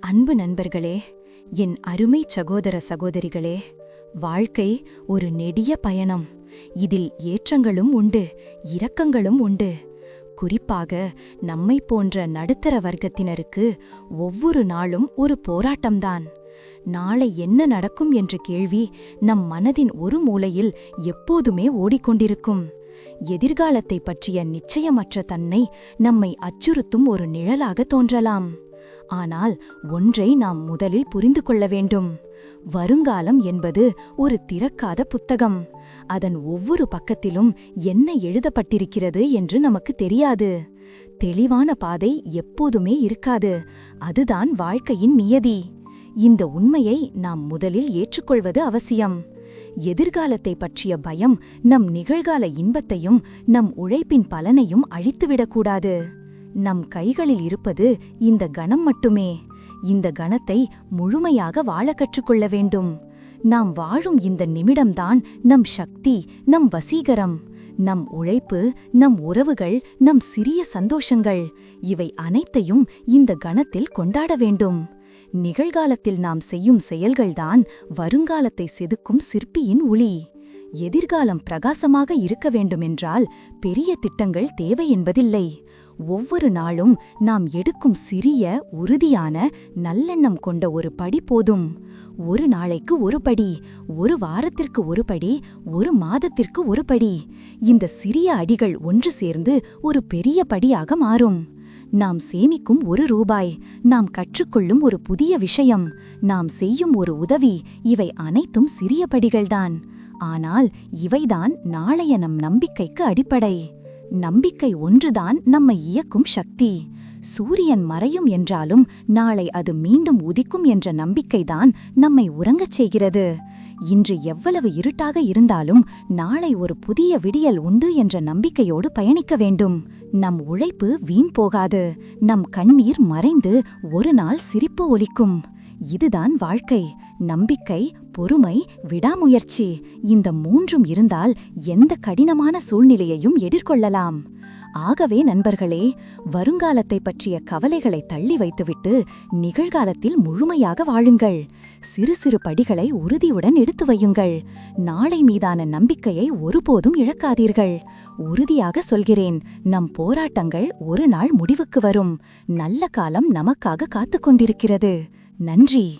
அன்பு நண்பர்களே, என் அருமை சகோதர சகோதரிகளே, வாழ்க்கை ஒரு நெடிய பயணம். இதில் ஏற்றங்களும் உண்டு, இரக்கங்களும் உண்டு. குறிப்பாக நம்மை போன்ற நடுத்தர வர்க்கத்தினருக்கு ஒவ்வொரு நாளும் ஒரு போராட்டம்தான். நாளை என்ன நடக்கும் என்ற கேள்வி நம் மனதின் ஒரு மூலையில் எப்போதுமே ஓடிக்கொண்டிருக்கும். எதிர்காலத்தை பற்றிய நிச்சயமற்ற தன்மை நம்மை அச்சுறுத்தும் ஒரு நிழலாக தோன்றலாம். ஆனால் ஒன்றை நாம் முதலில் புரிந்து கொள்ள வேண்டும். வருங்காலம் என்பது ஒரு திறக்காத புத்தகம். அதன் ஒவ்வொரு பக்கத்திலும் என்ன எழுதப்பட்டிருக்கிறது என்று நமக்கு தெரியாது. தெளிவான பாதை எப்போதுமே இருக்காது. அதுதான் வாழ்க்கையின் நியதி. இந்த உண்மையை நாம் முதலில் ஏற்றுக்கொள்வது அவசியம். எதிர்காலத்தை பற்றிய பயம் நம் நிகழ்கால இன்பத்தையும் நம் உழைப்பின் பலனையும் அழித்துவிடக்கூடாது. நம் கைகளில் இருப்பது இந்த கணம் மட்டுமே. இந்த கணத்தை முழுமையாக வாழ கற்றுக்கொள்ள வேண்டும். நாம் வாழும் இந்த நிமிடம்தான் நம் சக்தி, நம் வசீகரம். நம் உழைப்பு, நம் உறவுகள், நம் சிறிய சந்தோஷங்கள், இவை அனைத்தையும் இந்த கணத்தில் கொண்டாட வேண்டும். நிகழ்காலத்தில் நாம் செய்யும் செயல்கள்தான் வருங்காலத்தை செதுக்கும் சிற்பியின் உளி. எதிர்காலம் பிரகாசமாக இருக்க வேண்டுமென்றால் பெரிய திட்டங்கள் தேவை என்பதில்லை. ஒவ்வொரு நாளும் நாம் எடுக்கும் சிறிய, உறுதியான, நல்லெண்ணம் கொண்ட ஒரு படி போதும். ஒரு நாளைக்கு ஒரு படி, ஒரு வாரத்திற்கு ஒரு படி, ஒரு மாதத்திற்கு ஒரு படி. இந்த சிறிய அடிகள் ஒன்று சேர்ந்து ஒரு பெரிய படியாக மாறும். நாம் சேமிக்கும் ₹1, நாம் கற்றுக்கொள்ளும் ஒரு புதிய விஷயம், நாம் செய்யும் ஒரு உதவி, இவை அனைத்தும் சிறிய படிகள்தான். ஆனால் இவைதான் நாளைய நம் நம்பிக்கைக்கு அடிப்படை. நம்பிக்கை ஒன்றுதான் நம்மை இயக்கும் சக்தி. சூரியன் மறையும் என்றாலும் நாளை அது மீண்டும் உதிக்கும் என்ற நம்பிக்கைதான் நம்மை உறங்கச் செய்கிறது. இன்று எவ்வளவு இருட்டாக இருந்தாலும் நாளை ஒரு புதிய விடியல் உண்டு என்ற நம்பிக்கையோடு பயணிக்க வேண்டும். நம் உழைப்பு வீண் போகாது. நம் கண்ணீர் மறைந்து ஒரு நாள் சிரிப்பு ஒலிக்கும். இதுதான் வாழ்க்கை. நம்பிக்கை, பொறுமை, விடாமுயற்சி, இந்த மூன்றும் இருந்தால் எந்த கடினமான சூழ்நிலையையும் எதிர்கொள்ளலாம். ஆகவே நண்பர்களே, வருங்காலத்தை பற்றிய கவலைகளை தள்ளி வைத்துவிட்டு நிகழ்காலத்தில் முழுமையாக வாழுங்கள். சிறு சிறு படிகளை உறுதியுடன் எடுத்து வையுங்கள். நாளை மீதான நம்பிக்கையை ஒருபோதும் இழக்காதீர்கள். உறுதியாக சொல்கிறேன், நம் போராட்டங்கள் ஒரு நாள் முடிவுக்கு வரும். நல்ல காலம் நமக்காக காத்துக் கொண்டிருக்கிறது. நன்றி.